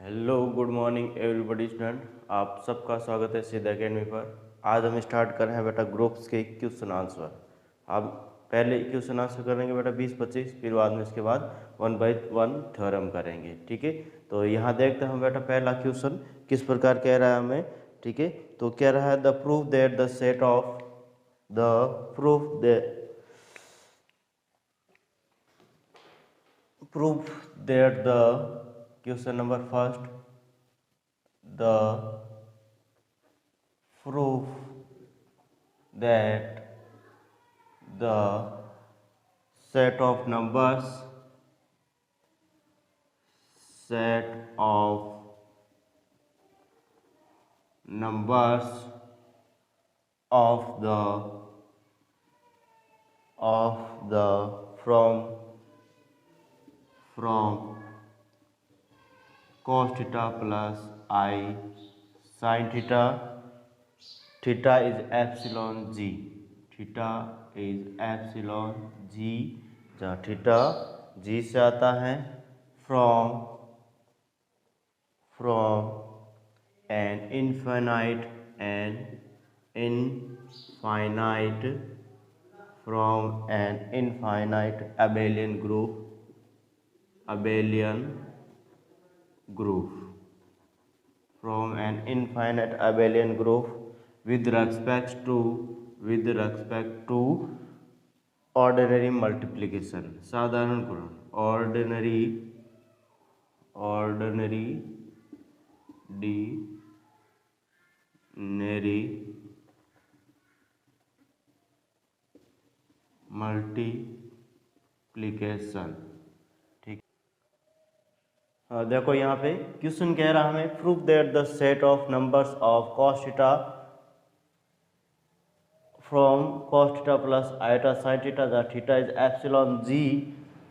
Hello good morning everybody student, आप सबका स्वागत है सिद्ध अकेडमी पर। आज हम स्टार्ट कर रहे हैं बेटा ग्रुप्स के क्वेश्चन आंसर। अब पहले क्वेश्चन आंसर करेंगे बेटा 20-25, फिर बाद में इसके बाद 1 बाय 1 थ्योरम करेंगे। ठीक है, तो यहाँ देखते हैं हम बेटा पहला क्वेश्चन किस प्रकार कह रहा है हमें। ठीक है, तो कह रहा है the proof that the set of the proof that the question number first, the proof that the set of numbers of the from cos theta plus I sin theta, theta is epsilon g, theta is epsilon g, जहाँ theta g से आता है, from an infinite abelian group from an infinite abelian group with respect to ordinary multiplication, साधारण गुणन, ordinary multiplication। ठीक, देखो यहाँ पे क्वेश्चन कह रहा हमें proof that the set of numbers of cos theta from cos theta plus iota sin theta, the theta is epsilon g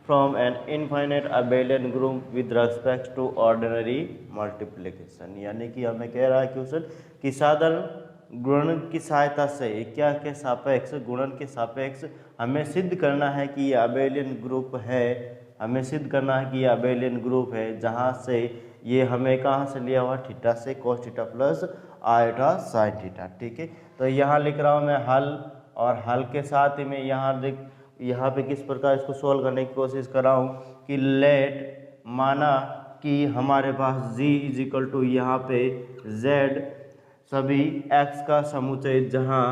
from an infinite abelian group with respect to ordinary multiplication। यानी कि हमें कह रहा है question कि साधारण गुणन की सहायता से क्या के सापेक्ष, गुणन के सापेक्ष हमें सिद्ध करना है कि ये अबेलियन ग्रुप है। हमें सिद्ध करना है कि ये अबेलियन ग्रुप है, जहाँ से ये हमें कहाँ से लिया हुआ, थीटा से, cos theta plus iota sine theta. ठीक है, तो यहाँ लिख रहा हूँ मैं हल, और हल के साथ ही मैं यहाँ पे किस प्रकार इसको सोल्व करने की कोशिश कर रहा हूँ कि लेट, माना कि हमारे पास g इज इक्वल टू यहाँ पे z सभी x का समुच्चय, जहाँ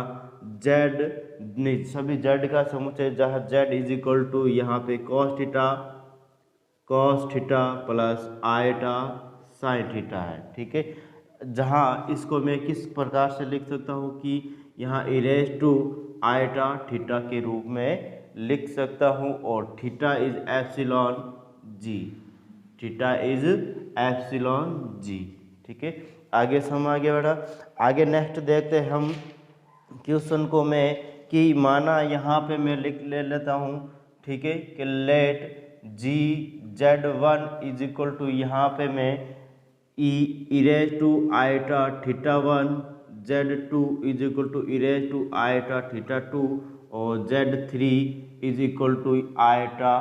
z सभी z का समुच्चय, जहाँ z इज इक्वल टू यहाँ पे cos theta plus iota sine theta है। ठीक है, जहाँ इसको मैं किस प्रकार से लिख सकता हूँ कि यहाँ e raise to iota theta के रूप में लिख सकता हूँ, और theta is epsilon G, theta is epsilon G. ठीक है, आगे समझ आ गया बेटा। आगे नेक्स्ट देखते हैं हम क्वेश्चन को मैं कि माना यहाँ पे मैं ले लेता हूँ। ठीक है, कि let G z1 is equal to यहाँ पे मैं e raise to iota theta 1, z2 is equal to e raise to iota theta 2, और z3 is equal to iota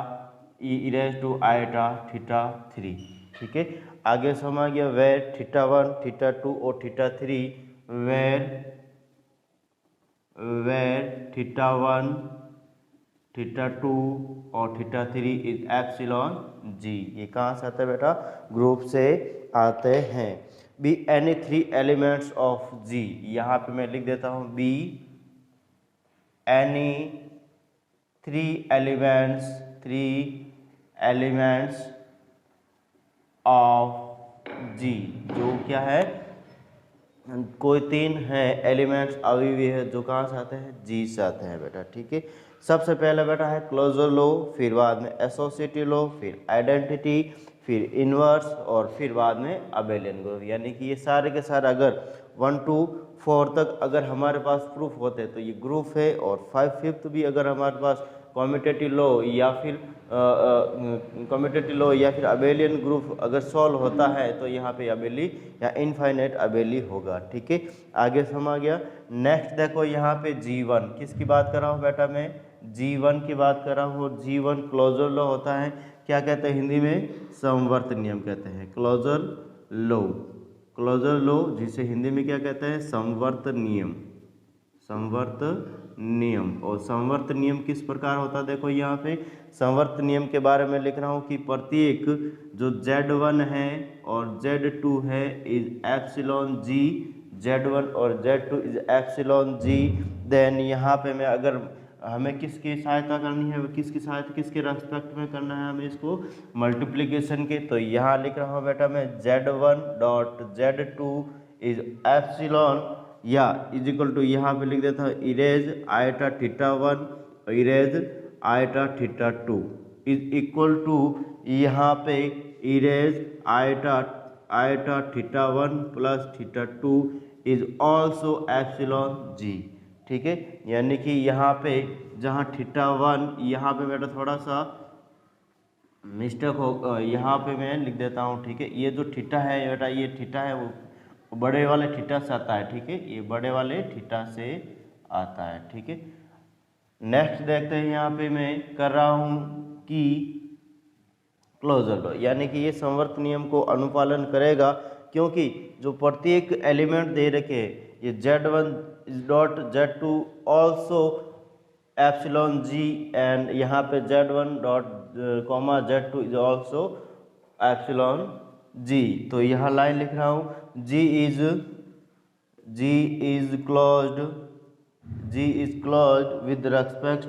e raise to iota theta 3। ठीक है, आगे समझ गया। वेर थीटा 1, थीटा 2 और थीटा 3, वेर थीटा 1, थीटा 2 और theta 3 is epsilon जी। ये कहाँ से आते हैं बेटा, ग्रुप से आते हैं। बी एनी 3 एलिमेंट्स ऑफ जी, यहाँ पे मैं लिख देता हूँ बी एनी 3 एलिमेंट्स ऑफ जी, जो क्या है, कोई 3 है एलिमेंट्स अभी है, जो कहाँ से आते हैं, जी से आते हैं बेटा। ठीक है, सबसे पहले बेटा है क्लोजर लो, फिर बाद में एसोसिएटिव लो, फिर आइडेंटिटी, फिर इनवर्स, और फिर बाद में अबेलियन ग्रुप। यानी कि ये सारे के सारे अगर 1 to 4 तक अगर हमारे पास प्रूफ होते हैं तो ये ग्रुप है, और 5/5 भी अगर हमारे पास कम्यूटेटिव लो या फिर अबेलियन ग्रुप अगर सॉल्व होता है तो यहाँ पे अबेली या इनफाइनाइट अबेली होगा। ठीक है, आगे समझ गया। नेक्स्ट देखो यहाँ पे G1 किसकी बात कर रहा हूँ बेटा, मैं G1 की बात कर रहा हूँ। G1 क्लोजर लॉ होता है, क्या कहते हैं हिंदी में, समवर्त नियम कहते हैं। क्लोजर लॉ, क्लोजर लॉ जिसे हिंदी में क्या कहते हैं, समवर्त नियम, समवर्त नियम। और समवर्त नियम किस प्रकार होता है, देखो यहाँ पे समवर्त नियम के बारे में लिख रहा हूँ कि प्रत्येक जो Z1 है और Z2 है इज एप्सिलॉन जी, Z1 और Z2 is epsilon ji. Then यहाँ पे मैं अगर हमें किसकी सहायता करनी है, किसकी सहायता, किसके रेस्पेक्ट में करना है हमें इसको, मल्टीप्लिकेशन के, तो यहाँ लिख रहा हूँ बेटा मैं Z1 dot Z2 is epsilon या इज इक्वल टू, यहाँ पे लिख देता हूँ e raise iota theta 1 e raise iota theta 2 is equal to, यहाँ पे e raise iota theta 1 plus theta 2 is also epsilon G. ठीक है, यानी कि यहाँ पे जहाँ थीटा 1, यहाँ पे बेटा थोड़ा सा मिस्टेक हो, यहाँ पे मैं लिख देता हूँ। ठीक है, ये जो थीटा है बेटा, ये थीटा है वो बड़े वाले थीटा से आता है। ठीक है, ये बड़े वाले थीटा से आता है। ठीक है, नेक्स्ट देखते हैं, यहाँ पे मैं कर रहा हूँ कि क्लोजर लॉ, यानी कि ये समवर्त नियम को अनुपालन करेगा, क्योंकि जो प्रत्येक एलिमेंट दे रखे ये Z1 dot Z2 also epsilon G, and यहाँ पे Z1 dot comma Z2 is also epsilon G. तो यहाँ लाइन लिख रहा हूँ, G is closed with respect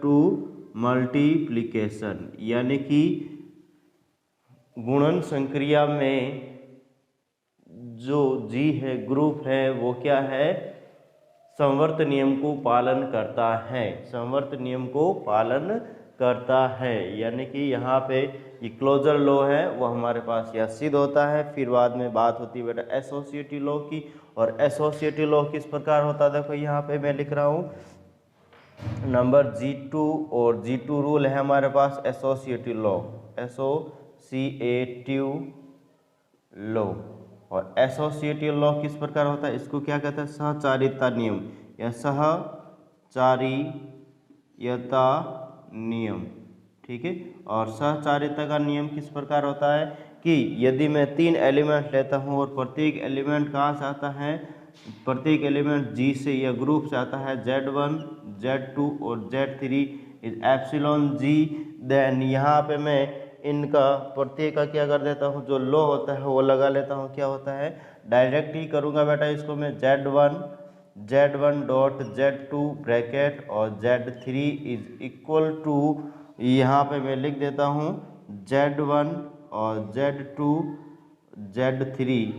to multiplication, यानी कि गुणन संक्रिया में जो G है, ग्रुप है, वो क्या है, समवर्त नियम को पालन करता है, समवर्त नियम को पालन करता है। यानी कि यहाँ पे ये क्लोजर लॉ है वो हमारे पास यह सिद्ध होता है। फिर बाद में बात होती है बेटा एसोसिएटिव लॉ की, और एसोसिएटिव लॉ किस प्रकार होता है, देखो यहाँ पे मैं लिख रहा हूँ नंबर G2, और G2 रूल है हमारे पास एसोसिएटिव लॉ, और एसोसिएटिव लॉ किस प्रकार होता है, इसको क्या कहते हैं, सहचारिता नियम या सहचारियता नियम। ठीक है, और सहचारिता का नियम किस प्रकार होता है कि यदि मैं 3 एलिमेंट लेता हूँ और प्रत्येक एलिमेंट कहाँ से आता है, प्रत्येक एलिमेंट G से या ग्रुप से आता है, Z1 Z2 और Z3 is epsilon ji. Then यहाँ पे मैं इनका प्रत्येक का क्या कर देता हूँ, जो लॉ होता है वो लगा लेता हूँ। क्या होता है, डायरेक्ट ही करूँगा बेटा इसको मैं, Z1 डॉट Z2 ब्रैकेट और Z3 इज इक्वल टू, यहाँ पे मैं लिख देता हूँ Z1 और Z2 Z3।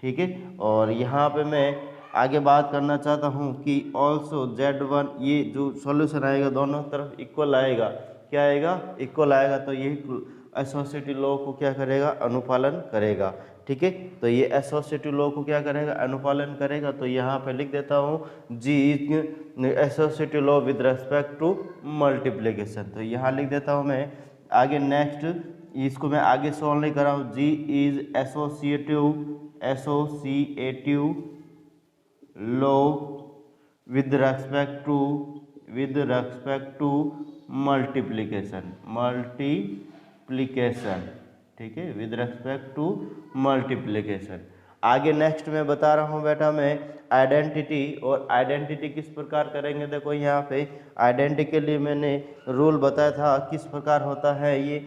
ठीक है, और यहाँ पे मैं आगे बात करना चाहता हूँ कि ऑल्सो Z1, ये जो सॉल्यूशन आएगा दोनों तरफ इक्वल आएगा, क्या आएगा, इक्वल आएगा, तो यही एसोसिएटिव लॉ को क्या करेगा, अनुपालन करेगा। ठीक है, तो ये एसोसिएटिव लॉ को क्या करेगा, अनुपालन करेगा। तो यहाँ पे लिख देता हूँ G associative law with respect to multiplication, तो यहाँ लिख देता हूँ मैं। आगे नेक्स्ट इसको मैं आगे सॉल्व नहीं कर रहा हूँ, G is associative law with respect to multiplication, ठीक है, विद रेस्पेक्ट टू मल्टीप्लिकेशन। आगे नेक्स्ट में बता रहा हूँ बेटा मैं आइडेंटिटी, और आइडेंटिटी किस प्रकार करेंगे, देखो यहाँ पे आइडेंटिटी के लिए मैंने रूल बताया था किस प्रकार होता है ये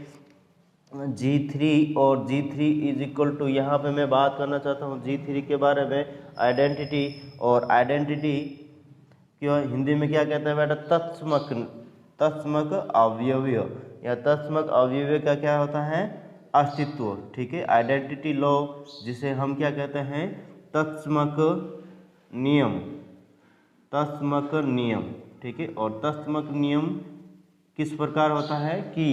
G3 और G3 इज इक्वल टू, यहाँ पे मैं बात करना चाहता हूँ G3 के बारे में आइडेंटिटी, और आइडेंटिटी क्यों हिंदी में क्या कहते हैं बेटा, तत्समक अवयवी या तत्समक अवयवी का क्या होता है, अस्तित्व। ठीक है, आइडेंटिटी लॉ जिसे हम क्या कहते हैं, तत्समक नियम। ठीक है, और तत्समक नियम किस प्रकार होता है कि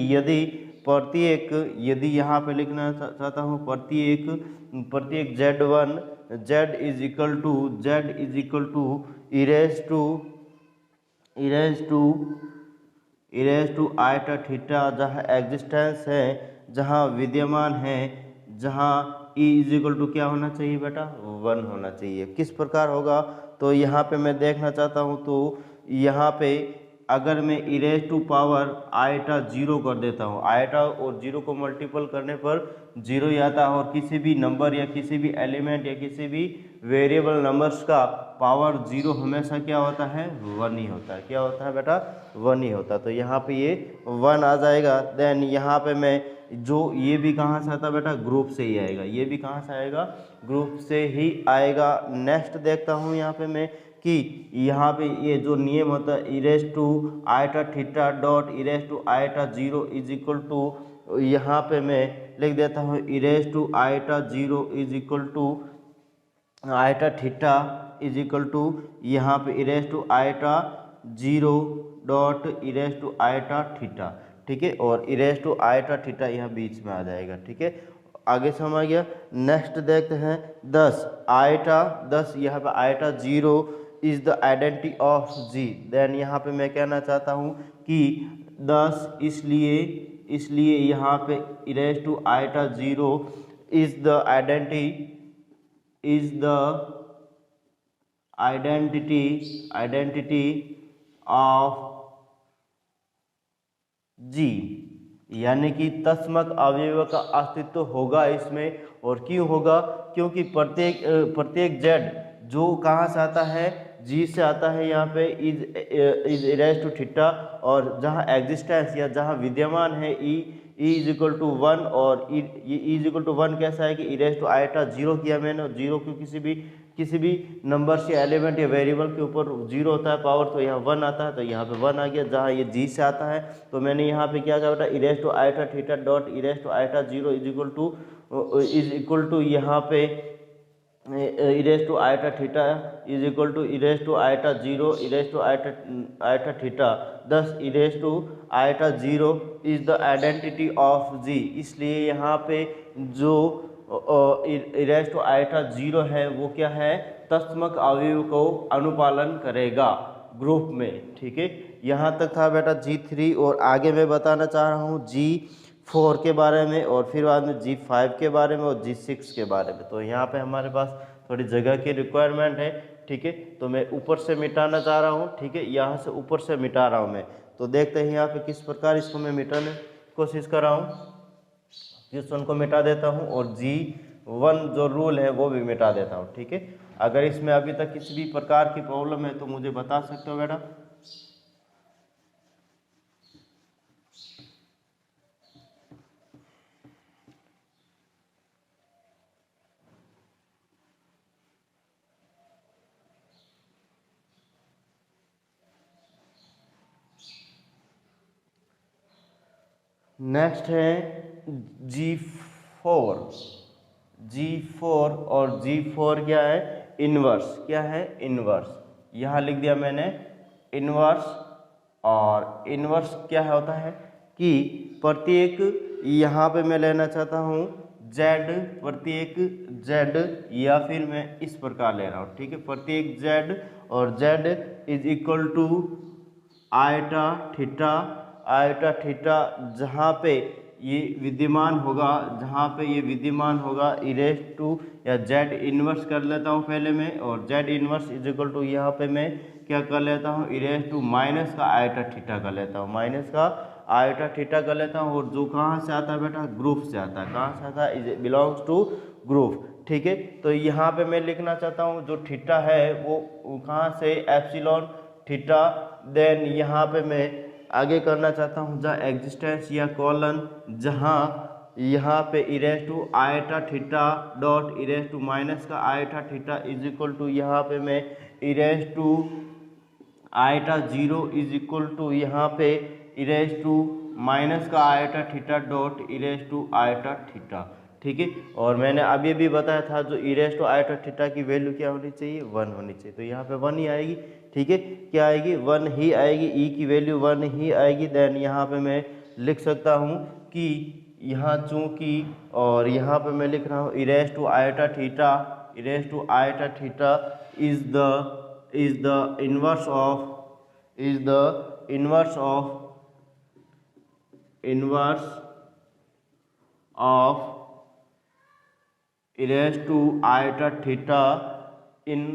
यदि यहाँ पे लिखना चाहता हूँ प्रत्येक Z1 Z is equal to e raise to iota theta, जहाँ एग्जिस्टेंस है, जहाँ विद्यमान है, जहाँ E इज इक्वल टू क्या होना चाहिए बेटा, 1 होना चाहिए। किस प्रकार होगा, तो यहाँ पे मैं देखना चाहता हूँ, तो यहाँ पे अगर मैं इरेज टू पावर आइटा 0 कर देता हूँ, आइटा और 0 को मल्टीपल करने पर 0 ही आता है, और किसी भी नंबर या किसी भी एलिमेंट या किसी भी वेरिएबल नंबर्स का पावर 0 हमेशा क्या होता है, 1 ही होता है। क्या होता है बेटा, 1 ही होता है। तो यहाँ पे ये 1 आ जाएगा। देन यहाँ पे मैं जो ये भी कहाँ से आता बेटा, ग्रुप से ही आएगा। ये भी कहाँ से आएगा, ग्रुप से ही आएगा। नेक्स्ट देखता हूँ यहाँ पे मैं कि यहाँ पे ये जो नियम होता है e raise to iota theta dot e raise to iota 0 is equal to, यहाँ पे मैं लिख देता हूँ e raise to iota 0 is equal to iota theta is equal to, यहाँ पे e raise to iota 0 dot e raise to iota theta. ठीक है, और इरेज टू आइटा थीटा यहाँ बीच में आ जाएगा। ठीक है, आगे समझ गया। नेक्स्ट देखते हैं 10 आइटा 10, यहाँ पे iota 0 is the identity of G. Then यहाँ पे मैं कहना चाहता हूँ कि 10 इसलिए यहाँ पे e raise to iota 0 is the identity of G, यानी कि तस्मक अवयव का अस्तित्व होगा इसमें। और क्यों होगा, क्योंकि प्रत्येक जेड जो कहाँ से आता है, जी से आता है। यहाँ पे इज इरेज टू थीटा, और जहाँ एग्जिस्टेंस या जहाँ विद्यमान है ई इज इक्वल टू 1, और ई इज इक्वल टू 1 कैसा है कि इरेज टू आइटा 0 किया मैंने, और 0 को किसी भी नंबर या एलिमेंट या वेरिएबल के ऊपर 0 होता है पावर, तो यहाँ 1 आता है। तो यहाँ पे 1 आ गया। जहाँ ये जी से आता है तो मैंने यहाँ पे क्या किया बेटा, e raise to iota theta dot e raise to iota 0 is equal to यहाँ पे e raise to iota theta is equal to e raise to iota 0 e raise to iota theta. Thus e raise to iota 0 is the identity of G. इसलिए यहाँ पे जो e raise to iota 0 है वो क्या है, तस्मक अवयव को अनुपालन करेगा ग्रुप में। ठीक है, यहाँ तक था बेटा G3, और आगे मैं बताना चाह रहा हूँ G4 के बारे में, और फिर बाद में G5 के बारे में और G6 के बारे में। तो यहाँ पे हमारे पास थोड़ी जगह की रिक्वायरमेंट है। ठीक है, तो मैं ऊपर से मिटाना चाह रहा हूँ। ठीक है, यहाँ से ऊपर से मिटा रहा हूँ मैं। तो देखते हैं यहाँ पे किस प्रकार इसको मैं मिटाने की कोशिश कर रहा हूँ। G1 को मिटा देता हूँ, और G1 जो रूल है वो भी मिटा देता हूँ। ठीक है, अगर इसमें अभी तक किसी भी प्रकार की प्रॉब्लम है तो मुझे बता सकते हो बेटा। नेक्स्ट है G4। और G4 क्या है, इन्वर्स। क्या है, इन्वर्स। यहाँ लिख दिया मैंने इन्वर्स। और इन्वर्स क्या होता है कि प्रत्येक, यहाँ पे मैं लेना चाहता हूँ Z, प्रत्येक Z, या फिर मैं इस प्रकार ले रहा हूँ। ठीक है, प्रत्येक Z, और Z is equal to iota theta जहाँ पे ये विद्यमान होगा, इरेज टू या Z इन्वर्स कर लेता हूँ पहले मैं, और Z inverse is equal to यहाँ पे मैं क्या कर लेता हूँ, इरेज टू माइनस का आइटा थीटा कर लेता हूँ, और जो कहाँ से आता है बेटा, ग्रुप से आता है। कहाँ से आता है, इज बिलोंग्स टू ग्रुप। ठीक है, तो यहाँ पे मैं लिखना चाहता हूँ जो थीटा है वो कहाँ से, एप्सिलॉन थीटा। देन यहाँ पे मैं आगे करना चाहता हूँ जहाँ एग्जिस्टेंस या कॉलन, जहाँ यहाँ पे e raise to iota theta dot e raise to minus का iota theta is equal to, यहाँ पे मैं e raise to iota 0 is equal to यहाँ पे इरेज टू माइनस का iota theta dot e raise to iota theta. ठीक है, और मैंने अभी भी बताया था जो इरेज टू आइटा थीटा की वैल्यू क्या होनी चाहिए, 1 होनी चाहिए। तो यहाँ पे 1 ही आएगी। ठीक है, क्या आएगी, 1 ही आएगी, ई की वैल्यू 1 ही आएगी। देन यहाँ पे मैं लिख सकता हूँ कि यहाँ चूँकि, और यहाँ पे मैं लिख रहा हूँ e raise to iota theta is the inverse of e raise to iota theta in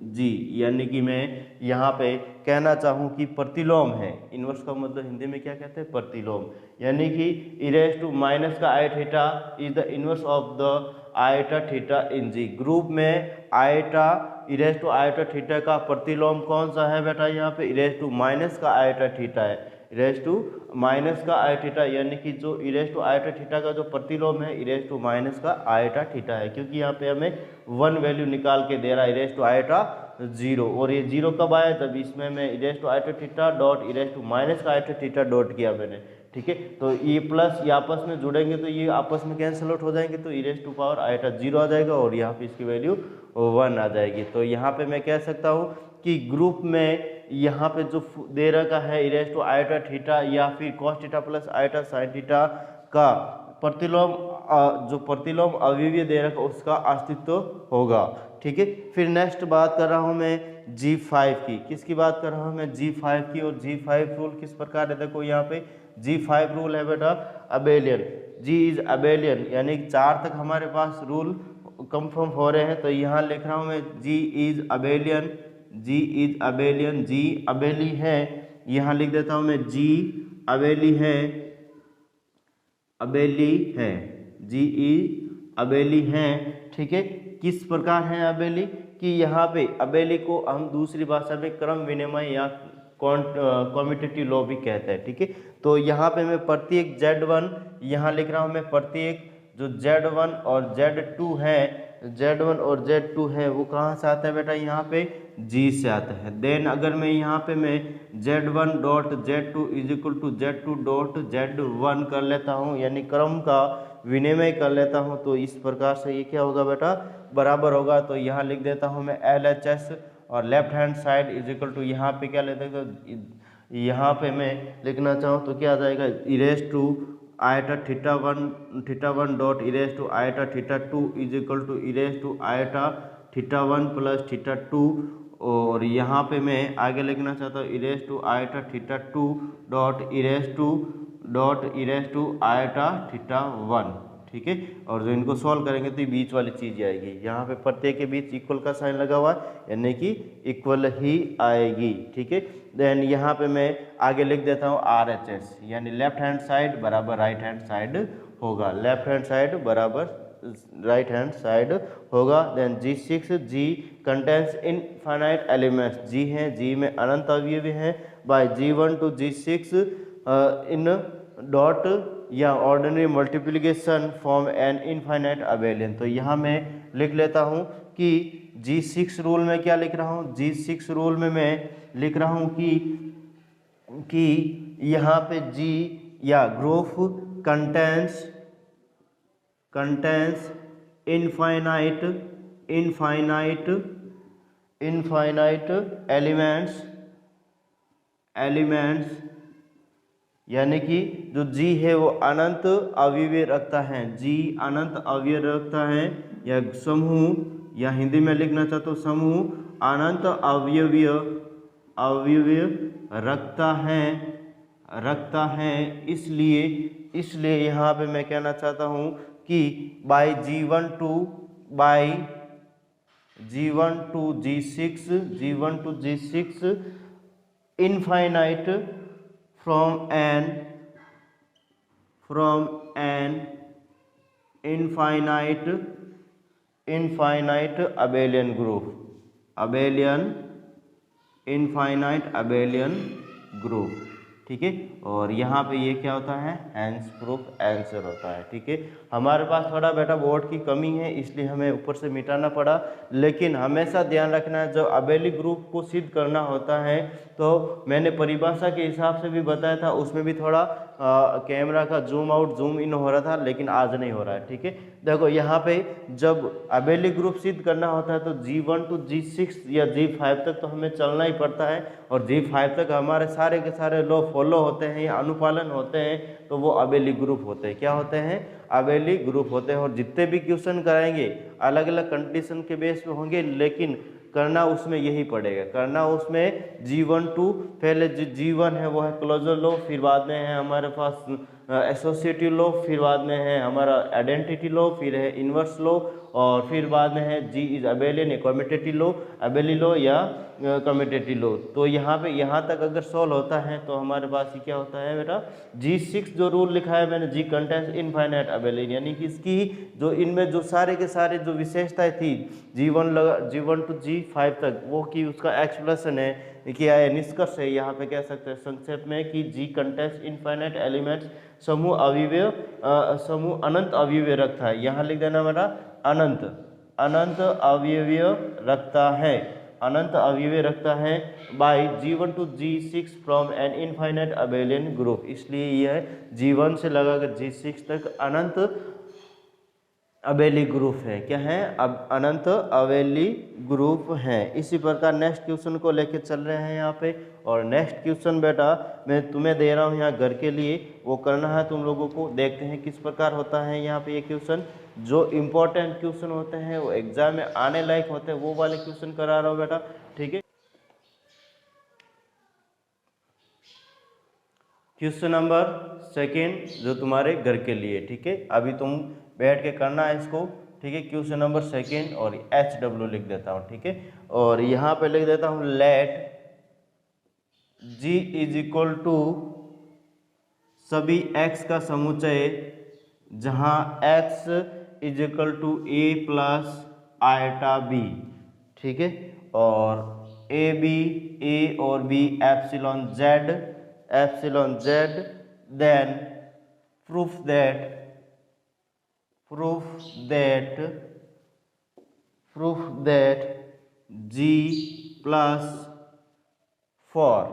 G, यानी कि मैं यहाँ पे कहना चाहूँ कि प्रतिलोम है, इन्वर्स का मतलब हिंदी में क्या कहते हैं, प्रतिलोम, यानी कि e टू माइनस का i theta is the inverse of the iota theta in G. Group में iota e to iota theta का प्रतिलोम कौन सा है बेटा, यहाँ पे e टू माइनस का आयटा थीटा है, e टू माइनस का आई थीटा, यानी कि जो e टू आयटा थीटा का जो प्रतिलोम है e टू माइनस का आयटा थीटा है, क्योंकि यहाँ पे हमें 1 वैल्यू निकाल के दे रहा है e टू आयटा 0, और ये 0 कब आया, जब इसमें मैं e to iota theta dot e to minus का आयटा थीटा डॉट किया मैंने, ठीक है। तो ये प्लस ये आपस में जुड़ेंगे तो ये आपस में कैंसिल आउट हो जाएंगे, तो e टू पावर आयटा 0 आ जाएगा और यहाँ पे इसकी वैल्यू 1 आ जाएगी। तो यहाँ पे मैं कह सकता हूँ कि ग्रुप में यहाँ पे जो दे रखा है e टू आयटा थीटा या फिर cos theta plus eta sine theta का प्रतिलोम, जो प्रतिलोम अवयवी दे रखा उसका अस्तित्व होगा, ठीक है। फिर नेक्स्ट बात कर रहा हूँ मैं G5 की, किसकी बात कर रहा हूँ मैं, G5 की। और G5 रूल किस प्रकार है, देखो यहाँ पे G5 रूल है बेटा अबेलियन, G इज अबेलियन, यानी 4 तक हमारे पास रूल कंफर्म हो रहे हैं। तो यहाँ लिख रहा हूँ मैं G is abelian, G is abelian, G अबेली है, यहाँ लिख देता हूँ मैं G अबेली है, अबेली है, G ई अबेली है, ठीक है। किस प्रकार है अबेली, कि यहाँ पे अबेली को हम दूसरी भाषा में क्रम विनिमय या कम्यूटेटिव लॉ भी कहते हैं, ठीक है। तो यहाँ पे मैं प्रत्येक Z1 यहाँ लिख रहा हूँ मैं, प्रत्येक जो Z1 और Z2 है, Z1 और Z2 है वो कहाँ से आता है बेटा, यहाँ पे G से आता है। देन अगर मैं यहाँ पे मैं Z1 dot Z2 is equal to Z2 dot Z1 कर लेता हूँ, यानी क्रम का विनिमय कर लेता हूँ, तो इस प्रकार से ये क्या होगा बेटा, बराबर होगा। तो यहाँ लिख देता हूँ मैं LHS और left hand side is equal to, यहाँ पे क्या लेते हैं, यहाँ पे मैं लिखना चाहूँ तो क्या आ जाएगा, e to iota theta one dot e to iota theta 2 is equal to e to iota theta 1 plus theta 2, और यहाँ पे मैं आगे लिखना चाहता हूँ e to iota theta 2 dot e to iota theta 1, ठीक है। और जो इनको सॉल्व करेंगे तो ये बीच वाली चीज़ आएगी, यहाँ पे प्रत्येक के बीच इक्वल का साइन लगा हुआ है, यानी कि इक्वल ही आएगी, ठीक है। देन यहाँ पे मैं आगे लिख देता हूँ RHS, यानी लेफ्ट हैंड साइड बराबर राइट हैंड साइड होगा, लेफ्ट हैंड साइड बराबर राइट हैंड साइड होगा। Then G6, G contains infinite elements, G हैं, G में अनंत अवयवी हैं, by G1 to G6 in dot या ordinary multiplication form an infinite abelian. तो यहाँ मैं लिख लेता हूँ कि G6 रूल में क्या लिख रहा हूँ, G6 रूल में मैं लिख रहा हूँ कि यहाँ पे G या ग्रुप कंटेंस इनफाइनाइट एलिमेंट्स, यानी कि जो G है वो अनंत अवयव रखता है, G अनंत अवयव रखता है, या समूह, या हिंदी में लिखना चाहता हूँ समूह अनंत अवयव रखता है। इसलिए यहाँ पे मैं कहना चाहता हूँ कि by G1 to G6 infinite from an infinite abelian group, ठीक है। और यहाँ पे ये क्या होता है, हैंस प्रूफ आंसर होता है, ठीक है। हमारे पास थोड़ा बेटा बोर्ड की कमी है, इसलिए हमें ऊपर से मिटाना पड़ा, लेकिन हमेशा ध्यान रखना है जब अबेली ग्रुप को सिद्ध करना होता है, तो मैंने परिभाषा के हिसाब से भी बताया था, उसमें भी थोड़ा कैमरा का जूम आउट जूम इन हो रहा था, लेकिन आज नहीं हो रहा है, ठीक है। देखो यहाँ पे जब अबेली ग्रुप सिद्ध करना होता है तो G1 टू G6 या G5 तक तो हमें चलना ही पड़ता है, और G5 तक हमारे सारे के सारे लॉ फॉलो होते हैं या अनुपालन होते हैं, तो वो अबेली ग्रुप होते हैं। क्या होते हैं, अबेली ग्रुप होते हैं। और जितने भी क्वेश्चन कराएंगे अलग अलग कंडीशन के बेस पे होंगे, लेकिन करना उसमें यही पड़ेगा, करना उसमें G1 टू, पहले G1 है वो है क्लोजर लॉ, फिर बाद में है हमारे पास एसोसिएटिव लॉ, फिर बाद में है हमारा आइडेंटिटी लॉ, फिर है इन्वर्स लॉ, और फिर बाद में है G is abelian commutative law, abelian law या कम्यूटेटिव लो। तो यहाँ पे यहाँ तक अगर सॉल्व होता है तो हमारे पास ये क्या होता है बेटा, G6 जो रूल लिखा है मैंने, G कंटेंस इनफाइनाइट अबेलियन, यानी कि इसकी जो इनमें जो सारे के सारे जो विशेषताएं थी G1 टू G5 तक, वो की उसका एक्सप्लेनेशन है, क्या है, निष्कर्ष है, यहाँ पे कह सकते हैं संक्षेप में कि G कंटेंस इनफाइनाइट एलिमेंट्स समूह अविव्य समूह अनंत अविव्य रखता है। यहाँ लिख देना बेटा अनंत अवयवीय रखता है, अनंत अवयवी रखता है by G1 to G6 from an infinite abelian group. इसलिए यह G1 से लगाकर G6 तक अनंत अबेली ग्रुप है। क्या है? अब अनंत अबेली ग्रुप है। इसी प्रकार नेक्स्ट क्वेश्चन को लेके चल रहे हैं यहाँ पे। और नेक्स्ट क्वेश्चन बेटा मैं तुम्हें दे रहा हूँ यहाँ घर के लिए, वो करना है तुम लोगों को। देखते हैं किस प्रकार होता है यहाँ पे ये क्वेश्चन। जो इम्पोर्टेंट क्वेश्चन होते हैं, वो एग्जाम में आने लायक होते हैं, वो वाले क्वेश्चन करा रहा हूँ बेटा, ठीक है। क्वेश्चन नंबर सेकेंड जो तुम्हारे घर के लिए, ठीक है, अभी तुम बैठ के करना है इसको, ठीक है। क्वेश्चन नंबर सेकेंड और HW लिख देता हूँ, ठीक है। और यहाँ पे लिख देता हूँ let G is equal to सभी x का समुच्चय जहाँ x is equal to a plus iota b, ठीक है। और a और b epsilon z, then proof that G plus 4,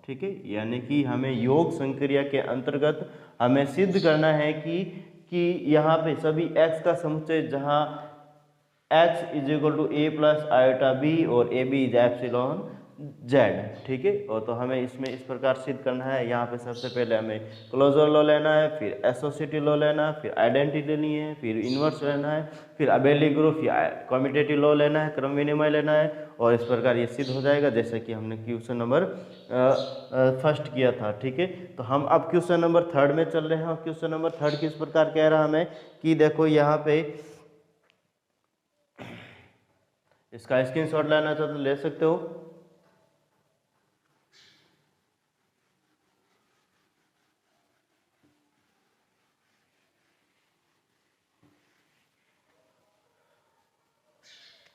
ठीक है। यानी कि हमें योग संक्रिया के अंतर्गत हमें सिद्ध करना है कि यहाँ पे सभी x का समुच्चय जहाँ x is equal to a plus iota b और a b is epsilon z, ठीक है। और तो हमें इसमें इस प्रकार सिद्ध करना है। यहाँ पे सबसे पहले हमें क्लोजर लॉ लेना है, फिर एसोसिएटिव लॉ लेना है, फिर आइडेंटिटी लेनी है, फिर इन्वर्स लेना है, फिर अबेली ग्रुप या कम्यूटेटिव लॉ लेना है, क्रम विनिमय लेना है, और इस प्रकार ये सिद्ध हो जाएगा, जैसे कि हमने क्वेश्चन नंबर फर्स्ट किया था, ठीक है। तो हम अब क्वेश्चन नंबर थर्ड में चल रहे हैं। और क्वेश्चन नंबर थर्ड किस प्रकार कह रहा हमें कि देखो यहाँ पे इसका स्क्रीनशॉट लेना चाहो तो ले सकते हो।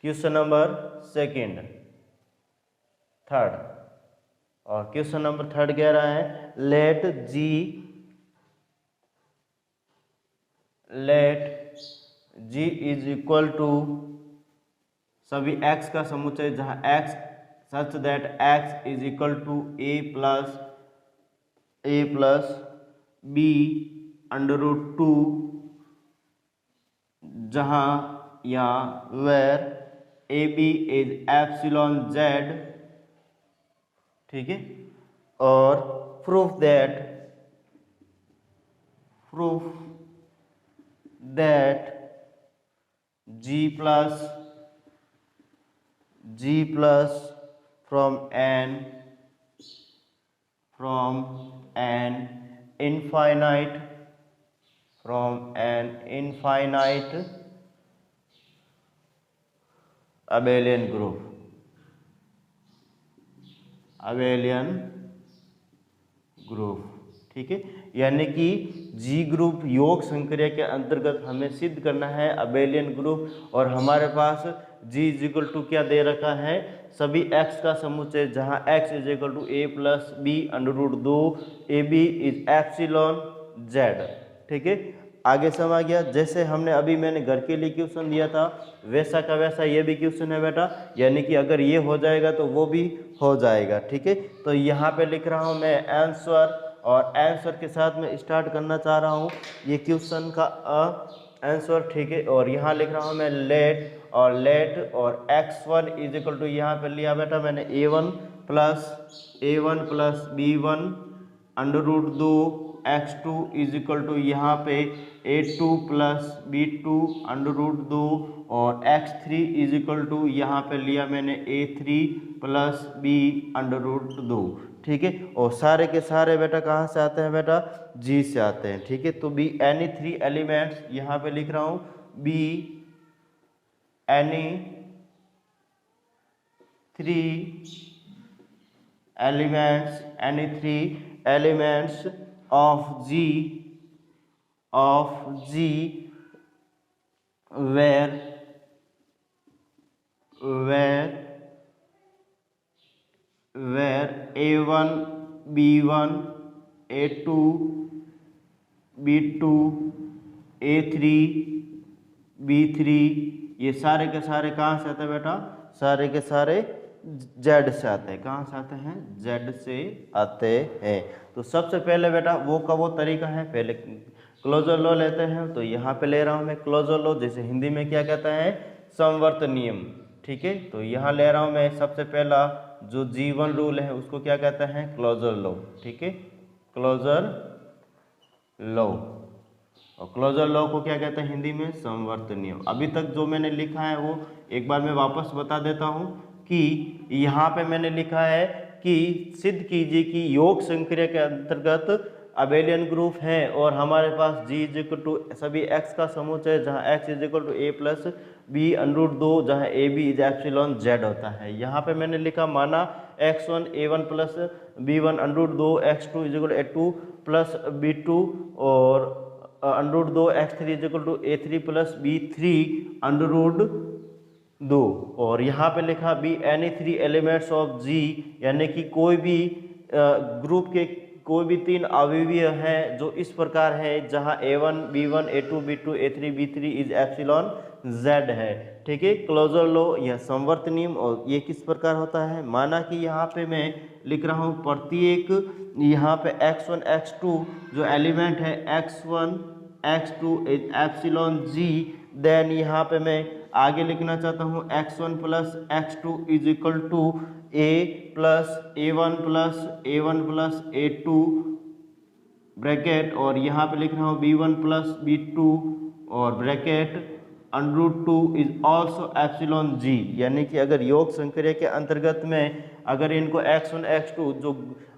क्वेश्चन नंबर सेकंड थर्ड, और क्वेश्चन नंबर थर्ड कह रहा है let G is equal to सभी x का समुच्चय जहाँ x such that x is equal to a plus b under root 2, जहाँ या where AB is epsilon z, ठीक है। और proof that G plus from an infinite abelian group, ठीक है। यानी कि G ग्रुप योग संक्रिया के अंतर्गत हमें सिद्ध करना है अबेलियन ग्रुप। और हमारे पास G इज इक्वल टू क्या दे रखा है, सभी x का समुच्चय जहाँ x is equal to a plus b under root 2, AB is epsilon z, ठीक है। आगे समा गया। जैसे हमने अभी मैंने घर के लिए क्वेश्चन दिया था, वैसा का वैसा ये भी क्वेश्चन है बेटा। यानी कि अगर ये हो जाएगा तो वो भी हो जाएगा, ठीक है। तो यहाँ पे लिख रहा हूँ मैं आंसर, और आंसर के साथ मैं स्टार्ट करना चाह रहा हूँ ये क्वेश्चन का आंसर, ठीक है। और यहाँ लिख रहा हूँ मैं लेट और x1 इज इक्वल टू, यहाँ पे लिया बेटा मैंने a1 plus b1 under root 2, x2 is equal to यहाँ पे a2 plus b2 under root 2, और x3 इज इक्वल टू यहाँ पे लिया मैंने a3 plus b under root 2, ठीक है। और सारे के सारे बेटा कहाँ से आते हैं बेटा, G से आते हैं, ठीक है। तो बी एनी 3 एलिमेंट्स, यहाँ पे लिख रहा हूँ be any elements of G where A1 B1 A2 B2 A3 B3 ये सारे के सारे कहाँ से आते हैं बेटा, सारे के सारे Z से आते हैं। कहाँ से आते हैं, Z से आते हैं। तो सबसे पहले बेटा वो का वो तरीका है, पहले क्लोजर लॉ लेते हैं। तो यहाँ पे ले रहा हूँ मैं क्लोजर लॉ, जैसे हिंदी में क्या कहता है, समवर्त नियम। ठीक है, तो यहाँ ले रहा हूँ मैं सबसे पहला जो G1 रूल है उसको क्या कहता है, क्लोजर लॉ। ठीक है, क्लोजर लॉ, और क्लोजर लॉ को क्या कहते हैं हिंदी में, समवर्त नियम। अभी तक जो मैंने लिखा है वो एक बार मैं वापस बता देता हूँ कि यहाँ पे मैंने लिखा है कि सिद्ध कीजिए कि योग संक्रिया के अंतर्गत अबेलियन ग्रुप है और हमारे पास G = सभी x का समुच्चय जहाँ x = a प्लस b √2 जहाँ a b is epsilon z होता है। यहाँ पे मैंने लिखा माना x1 a1 plus b1 √2 x2 = a2 plus b2 और √2 x3 = a3 प्लस b3 √2। और यहाँ पे लिखा be any 3 elements of G, यानी कि कोई भी ग्रुप के कोई भी 3 अवयवीय हैं जो इस प्रकार है जहाँ a1 b1 a2 b2 a3 b3 is epsilon z है। ठीक है, क्लोजर लॉ यह समवर्त नियम, और ये किस प्रकार होता है, माना कि यहाँ पे मैं लिख रहा हूँ प्रत्येक यहाँ पे x1 x2 जो एलिमेंट है x1 x2 is epsilon G, then यहाँ पे मैं आगे लिखना चाहता हूँ x1 plus x2 is equal to a plus a1 plus a1 plus a2 bracket, और यहाँ पे लिख रहा हूँ b1 प्लस b2 और bracket √2 is also epsilon G। यानी कि अगर योग संक्रिया के अंतर्गत में अगर इनको x1 x2 जो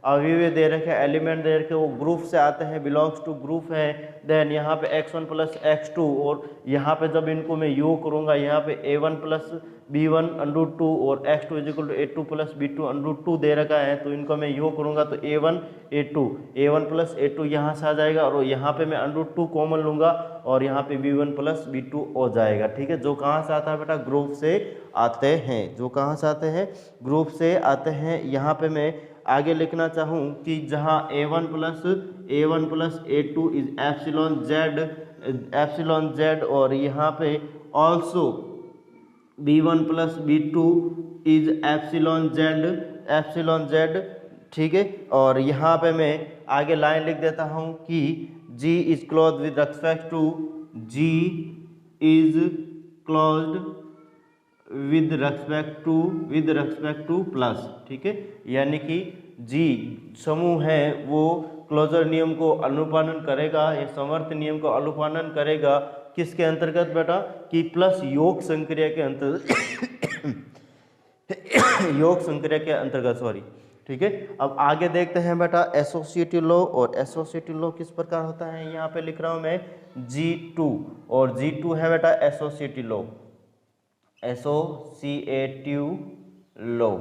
अवयव दे रखे एलिमेंट दे रखे वो ग्रुप से आते हैं, बिलोंग्स टू ग्रुप है, देन यहाँ पे x1 प्लस x2 और यहाँ पे जब इनको मैं योग करूँगा यहाँ पे a1 प्लस b1 √2 और x2 = a2 प्लस b2 √2 दे रखा है, तो इनको मैं योग करूँगा तो a1 प्लस a2 यहाँ से आ जाएगा और यहाँ पे मैं √2 कॉमन लूँगा और यहाँ पे b1 प्लस b2 हो जाएगा। ठीक है, जो कहाँ से आता है बेटा, ग्रुप से आते हैं, जो कहाँ से आते हैं, ग्रुप से आते हैं। यहाँ पे मैं आगे लिखना चाहूँ कि जहाँ a1 plus a2 is epsilon z और यहाँ पे also b1 plus b2 is epsilon z। ठीक है, और यहाँ पे मैं आगे लाइन लिख देता हूँ कि G is closed with respect two plus. ठीक है, यानी कि G समूह है वो क्लोजर नियम को अनुपालन करेगा, या समवर्त नियम को अनुपालन करेगा किसके अंतर्गत बेटा, कि प्लस योग संक्रिया के अंतर्गत सॉरी। ठीक है, अब आगे देखते हैं बेटा एसोसिएटिव लॉ, और एसोसिएटिव लॉ किस प्रकार होता है, यहाँ पे लिख रहा हूँ मैं G2, और G2 है बेटा एसोसिएटिव लॉ।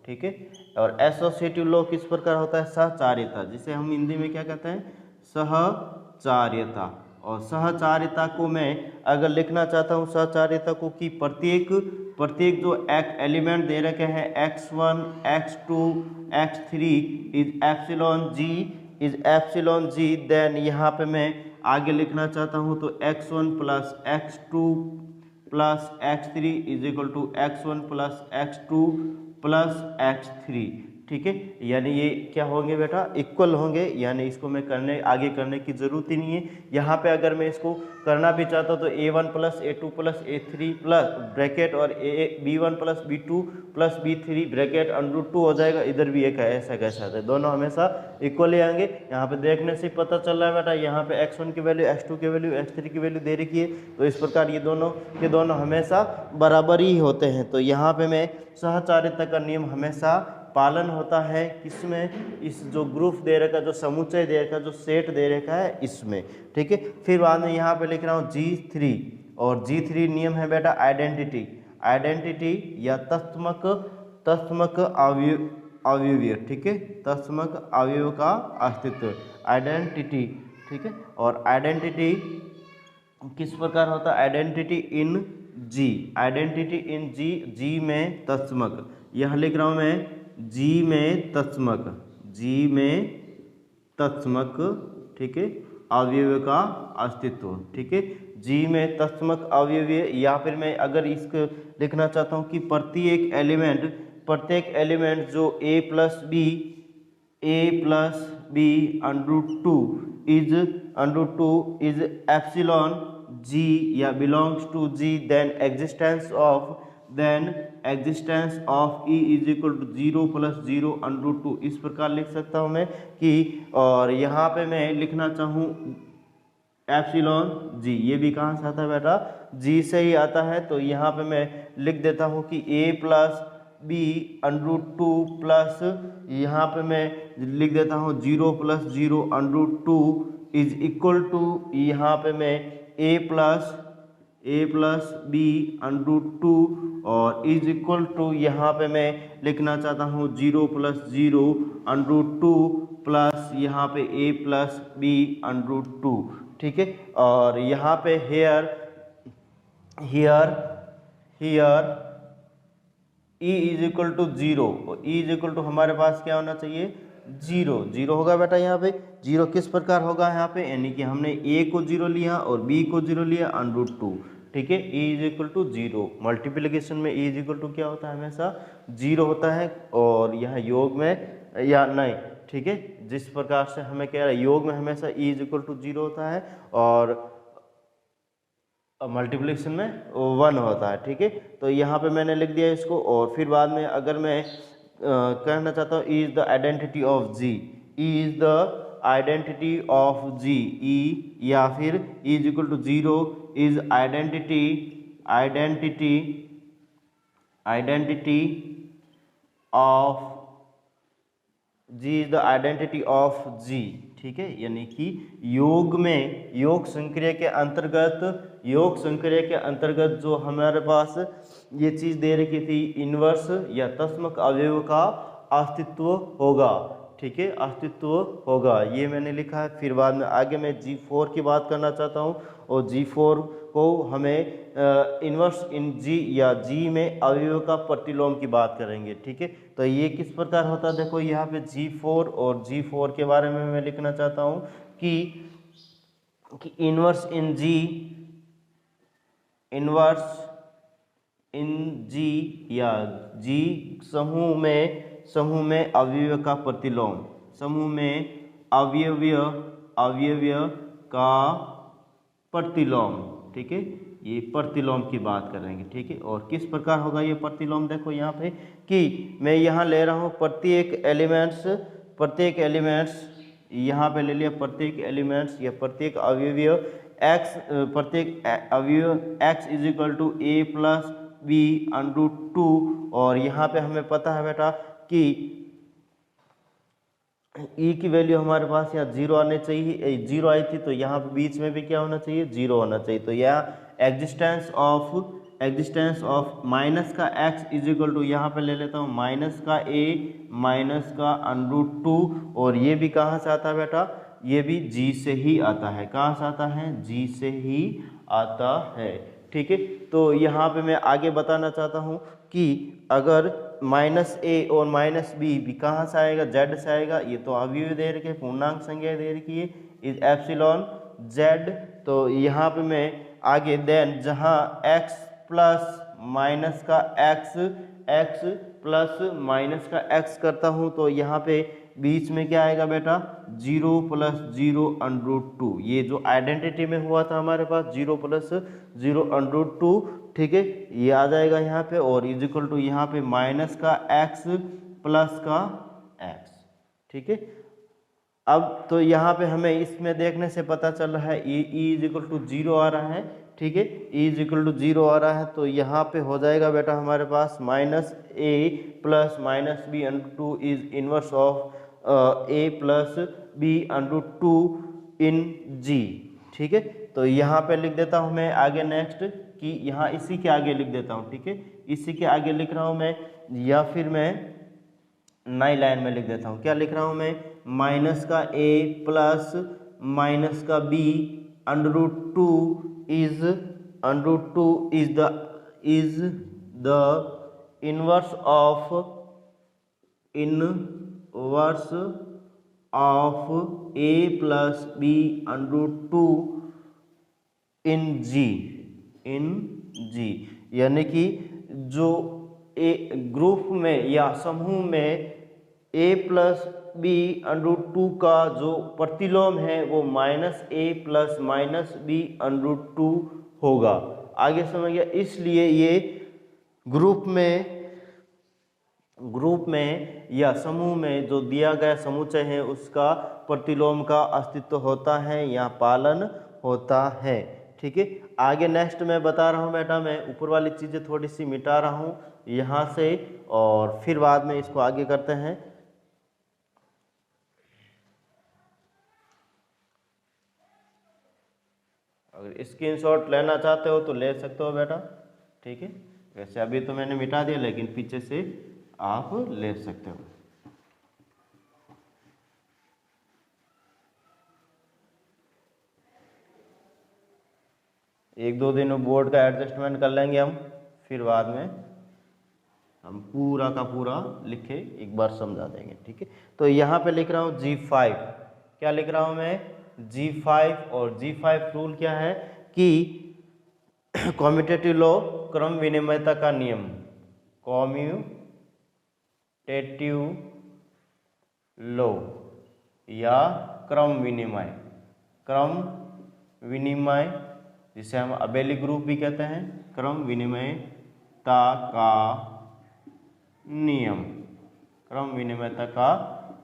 ठीक है, और एसोसिएटिव लॉ किस प्रकार होता है, सहचार्यता, जिसे हम हिंदी में क्या कहते हैं, सहचार्यता। और सहचार्यता को मैं अगर लिखना चाहता हूँ सहचार्यता को कि प्रत्येक जो एक एलिमेंट दे रखे हैं x1 x2 x3 is epsilon G, then यहाँ पे मैं आगे लिखना चाहता हूँ तो x1 plus x2 plus x3 is equal to x1 plus x2 plus x3। ठीक है, यानी ये क्या होंगे बेटा, इक्वल होंगे, यानी इसको मैं आगे करने की जरूरत ही नहीं है। यहाँ पे अगर मैं इसको करना भी चाहता हूँ तो a1 plus a2 plus a3 plus bracket और b1 plus b2 plus b3 bracket √2 हो जाएगा। इधर भी एक ऐसा कैसा है, दोनों हमेशा इक्वल ही आएंगे। यहाँ पे देखने से पता चल रहा है बेटा, यहाँ पे x1 की वैल्यू x2 की वैल्यू x3 की वैल्यू दे रखी है, तो इस प्रकार ये दोनों हमेशा बराबर ही होते हैं। तो यहाँ पे मैं सहचार्यता का नियम हमेशा पालन होता है किसमें, इस जो ग्रुप दे रखा, जो समुच्चय दे रखा, जो सेट दे रखा है इसमें। ठीक है, फिर बाद में यहाँ पे लिख रहा हूँ G3, और G3 नियम है बेटा आइडेंटिटी या तथ्यत्मक तत्समक अवयव, ठीक है, तत्समक अवयव का अस्तित्व, आइडेंटिटी, ठीक है। और आइडेंटिटी किस प्रकार होता है? Identity in ji, identity in जी, जी में तत्समक, यह लिख रहा हूं मैं, जी में तत्समक, जी में तत्समक, ठीक है, अवयव का अस्तित्व, ठीक है, जी में तत्समक अवयव। या फिर मैं अगर इसको लिखना चाहता हूँ कि प्रत्येक एलिमेंट जो a plus B √2 is epsilon G या belongs to G, then existence of E is equal to 0 plus 0 √2, इस प्रकार लिख सकता हूँ मैं कि, और यहाँ पे मैं लिखना चाहूँ एप्सिलॉन जी, ये भी कहाँ से आता है बेटा? जी से ही आता है। तो यहाँ पे मैं लिख देता हूँ कि a प्लस बी √2 प्लस, यहाँ पे मैं लिख देता हूँ 0 प्लस 0 √2 इज इक्वल टू, यहाँ पे मैं a प्लस बी √2 और इज इक्वल टू, यहाँ पे मैं लिखना चाहता हूँ 0 प्लस 0 √2 प्लस यहाँ पे a प्लस बी √2, ठीक है। और यहाँ पे here E is equal to 0, E is equal to हमारे पास क्या होना चाहिए? 0 होगा बेटा। यहाँ पे 0 किस प्रकार होगा? यहाँ पे यानी कि हमने A को 0 लिया और B को 0 लिया √2, ठीक है। E is equal to 0, multiplication में E इज इक्वल टू क्या होता है? हमेशा 0 होता है। और यहाँ योग में या नहीं, ठीक है, जिस प्रकार से हमें कह रहा है योग में हमेशा E इज इक्वल टू 0 होता है और मल्टीप्लिकेशन में 1 होता है, ठीक है। तो यहाँ पे मैंने लिख दिया इसको। और फिर बाद में अगर मैं कहना चाहता हूँ E is the identity of G, E is the identity of G, E या फिर E is equal to 0 is identity of G, is the identity of G, ठीक है। यानी कि योग में योग संक्रिया के अंतर्गत जो हमारे पास ये चीज दे रखी थी, इन्वर्स या तत्समक अवयव का अस्तित्व होगा, ठीक है, अस्तित्व होगा, ये मैंने लिखा है। फिर बाद में आगे मैं G4 की बात करना चाहता हूँ और G4 को हमें इन्वर्स इन जी या जी में अवयव का प्रतिलोम की बात करेंगे, ठीक है। तो ये किस प्रकार होता है? देखो यहाँ पे G4 और G4 के बारे में मैं लिखना चाहता हूँ कि इन्वर्स इन जी या जी समूह में अवयव का प्रतिलोम, समूह में अवयव का प्रतिलोम, ठीक है, ये प्रतिलोम की बात करेंगे, ठीक है। और किस प्रकार होगा ये प्रतिलोम? देखो यहाँ पे कि मैं यहाँ ले रहा हूँ प्रत्येक एलिमेंट्स यहाँ पे ले लिया, प्रत्येक एलिमेंट्स या प्रत्येक अवयव x is equal to a plus B √2। और यहाँ पे हमें पता है बेटा कि E की वैल्यू हमारे पास यहाँ 0 आने चाहिए, 0 आई थी, तो यहाँ पे बीच में भी क्या होना चाहिए? 0 होना चाहिए। तो यहाँ एग्जिस्टेंस ऑफ माइनस का x इज इक्वल टू, यहाँ पे ले लेता हूँ माइनस का a माइनस का √2। और ये भी कहाँ से आता है बेटा? ये भी G से ही आता है। कहाँ से आता है? G से ही आता है, ठीक है। तो यहाँ पे मैं आगे बताना चाहता हूँ कि अगर -a और -b भी कहाँ से आएगा? z से आएगा। ये तो अवयव दे रखे, पूर्णांक संख्या दे रखी है, इज एप्सिलॉन z। तो यहाँ पे मैं आगे देन जहाँ x प्लस माइनस का x प्लस माइनस का x करता हूँ, तो यहाँ पे बीच में क्या आएगा बेटा? 0 प्लस 0 √2। ये जो आइडेंटिटी में हुआ था हमारे पास 0 प्लस 0 √2, ठीक है, ये आ जाएगा यहाँ पे। और इज इक्वल टू यहाँ पे माइनस का x प्लस का x, ठीक है। अब तो यहाँ पे हमें इसमें देखने से पता चल रहा है E इज इक्वल टू 0 आ रहा है, ठीक है, E इज इक्वल टू 0 आ रहा है। तो यहाँ पे हो जाएगा बेटा हमारे पास -a plus -b √2 is inverse of a plus b √2 in G, ठीक है। तो यहाँ पे लिख देता हूँ मैं आगे नेक्स्ट कि यहाँ इसी के आगे लिख देता हूँ, ठीक है, इसी के आगे लिख रहा हूँ मैं या फिर मैं नई लाइन में लिख देता हूँ। क्या लिख रहा हूँ मैं? माइनस का a प्लस माइनस का b √2 is the inverse of a plus b √2 in g, यानी कि जो ग्रुप में या समूह में a प्लस b √2 का जो प्रतिलोम है वो -a प्लस -b √2 होगा। आगे समझ गया? इसलिए ये ग्रुप में या समूह में जो दिया गया समुच्चय है उसका प्रतिलोम का अस्तित्व होता है या पालन होता है। ठीक है, आगे नेक्स्ट मैं बता रहा हूँ बेटा, मैं ऊपर वाली चीज़ें थोड़ी सी मिटा रहा हूँ यहाँ से और फिर बाद में इसको आगे करते हैं। अगर स्क्रीनशॉट लेना चाहते हो तो ले सकते हो बेटा। ठीक है, वैसे अभी तो मैंने मिटा दिया लेकिन पीछे से आप ले सकते हो। एक दो दिन में बोर्ड का एडजस्टमेंट कर लेंगे हम, फिर बाद में हम पूरा का पूरा लिखे एक बार समझा देंगे। ठीक है, तो यहाँ पे लिख रहा हूँ G5। क्या लिख रहा हूँ मैं? G5। और G5 रूल क्या है कि कॉम्यूटेटिव लॉ, क्रम विनिमयता का नियम, कॉम्यूटेटिव लॉ या क्रम विनिमय जिसे हम अबेली ग्रुप भी कहते हैं, क्रम विनिमयता का नियम, क्रम विनिमयता का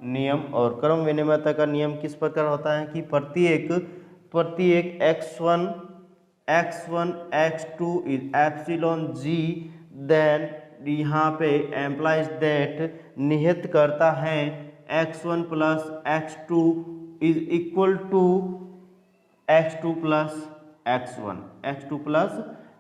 नियम। और क्रम विनिमयता का नियम किस प्रकार होता है कि प्रत्येक x1 x2 is epsilon g, then यहाँ पे एम्प्लाइज दैट निहित करता है x1 plus x2 is equal to x2 plus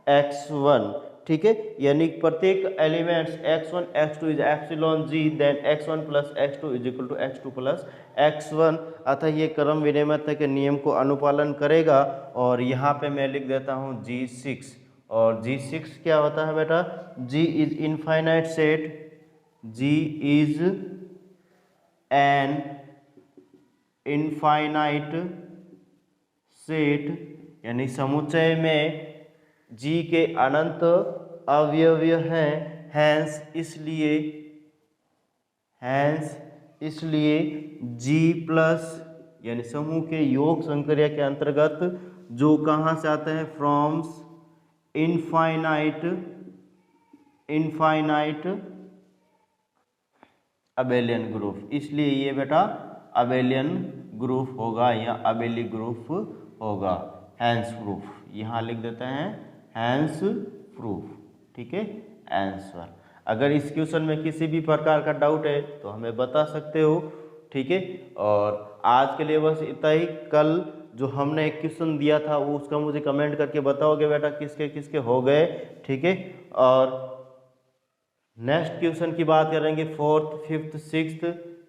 x1। ठीक है, यानी प्रत्येक elements x1 x2 is epsilon g, then x1 plus x2 is equal to x2 plus x1। अतः ये क्रम विनिमयता के नियम को अनुपालन करेगा। और यहाँ पे मैं लिख देता हूँ G6। और G6 क्या होता है बेटा? G is infinite set, G is an infinite set, यानी समुच्चय में G के अनंत अवयव हैं। हैंस इसलिए G प्लस यानी समूह के योग संक्रिया के अंतर्गत जो कहाँ से आते हैं? Firms infinite abelian group. इसलिए ये बेटा अबेलियन ग्रुप होगा या अबेली ग्रुप होगा। हैंस प्रूफ यहाँ लिख देते हैं, हैंस प्रूफ। ठीक है, आंसर। अगर इस क्वेश्चन में किसी भी प्रकार का डाउट है तो हमें बता सकते हो। ठीक है, और आज के लिए बस इतना ही। कल जो हमने एक क्वेश्चन दिया था वो उसका मुझे कमेंट करके बताओगे बेटा किसके किसके हो गए। ठीक है, और नेक्स्ट क्वेश्चन की बात करेंगे 4th, 5th, 6th।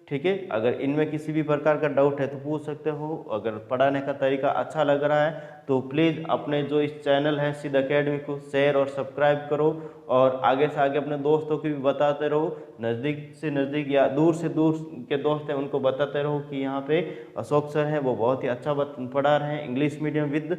ठीक है, अगर इनमें किसी भी प्रकार का डाउट है तो पूछ सकते हो। अगर पढ़ाने का तरीका अच्छा लग रहा है तो प्लीज़ अपने जो इस चैनल है सिद्ध अकेडमी को शेयर और सब्सक्राइब करो, और आगे से आगे अपने दोस्तों को भी बताते रहो। नज़दीक से नज़दीक या दूर से दूर के दोस्त हैं उनको बताते रहो कि यहाँ पे अशोक सर हैं, वो बहुत ही अच्छा पढ़ा रहे हैं। English medium with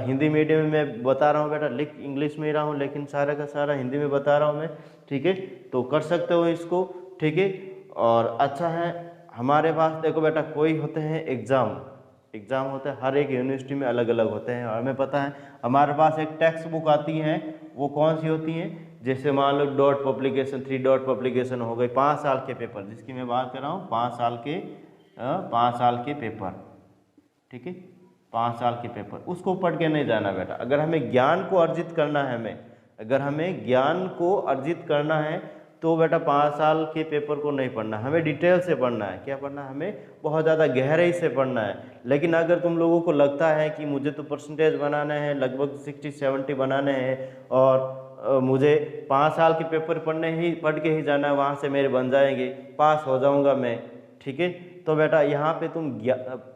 Hindi medium में बता रहा हूँ बेटा, लिख इंग्लिश में ही रहा हूँ लेकिन सारा का सारा हिंदी में बता रहा हूँ मैं। ठीक है, तो कर सकते हो इसको। ठीक है, और अच्छा है हमारे पास देखो बेटा, कोई होते हैं एग्ज़ाम होते हैं, हर एक यूनिवर्सिटी में अलग अलग होते हैं। हमें पता है हमारे पास एक टेक्स्ट बुक आती है, वो कौन सी होती है? जैसे मान लो डॉट पब्लिकेशन, 3 डॉट पब्लिकेशन हो गई, 5 साल के पेपर जिसकी मैं बात कर रहा हूँ, 5 साल के पेपर। ठीक है, 5 साल के पेपर, उसको पढ़ के नहीं जाना बेटा। अगर हमें ज्ञान को अर्जित करना है, अगर हमें ज्ञान को अर्जित करना है तो बेटा 5 साल के पेपर को नहीं पढ़ना, हमें डिटेल से पढ़ना है। क्या पढ़ना है? हमें बहुत ज़्यादा गहराई से पढ़ना है। लेकिन अगर तुम लोगों को लगता है कि मुझे तो परसेंटेज बनाना है, लगभग 60-70 बनाने हैं और मुझे 5 साल के पेपर पढ़ के ही जाना है, वहाँ से मेरे बन जाएंगे, पास हो जाऊँगा मैं, ठीक है। तो बेटा यहाँ पे तुम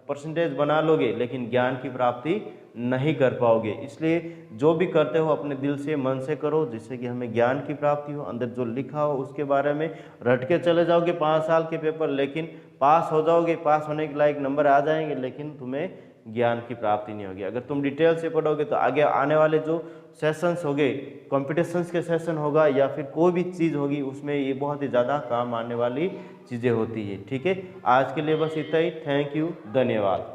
परसेंटेज बना लोगे लेकिन ज्ञान की प्राप्ति नहीं कर पाओगे। इसलिए जो भी करते हो अपने दिल से, मन से करो, जिससे कि हमें ज्ञान की प्राप्ति हो। अंदर जो लिखा हो उसके बारे में रट के चले जाओगे 5 साल के पेपर, लेकिन पास हो जाओगे, पास होने के लायक नंबर आ जाएंगे, लेकिन तुम्हें ज्ञान की प्राप्ति नहीं होगी। अगर तुम डिटेल से पढ़ोगे तो आगे आने वाले जो सेशंस होंगे, कॉम्पिटिशन्स के सेशन होगा या फिर कोई भी चीज़ होगी, उसमें ये बहुत ही ज़्यादा काम आने वाली चीज़ें होती है, ठीक है। आज के लिए बस इतना ही। थैंक यू, धन्यवाद।